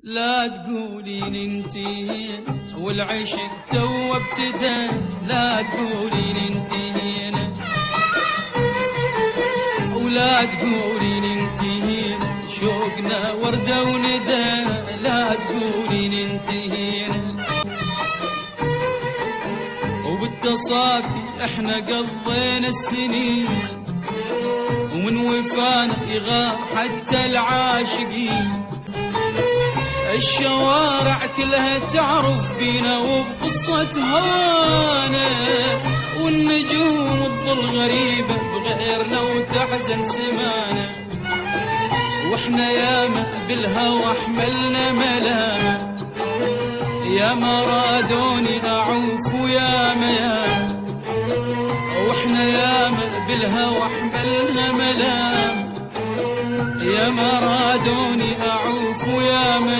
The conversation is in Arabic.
لا تقولين انتين والعشق تو ابتدى، لا تقولين انتين ولا تقولين انتين شوقنا وردة وندى، لا تقولين انتين وبالتصافي احنا قضينا السنين ومن وفانا يغار حتى العاشقين، الشوارع كلها تعرف بينا وبقصة هوانا، والنجوم تظل غريبة بغيرنا وتحزن سمانا، واحنا ياما بالهوى حملنا ملامة، ياما رادوني اعوف وياما واحنا ياما بالهوى حملنا ملامة، ياما رادوني اعوف وياما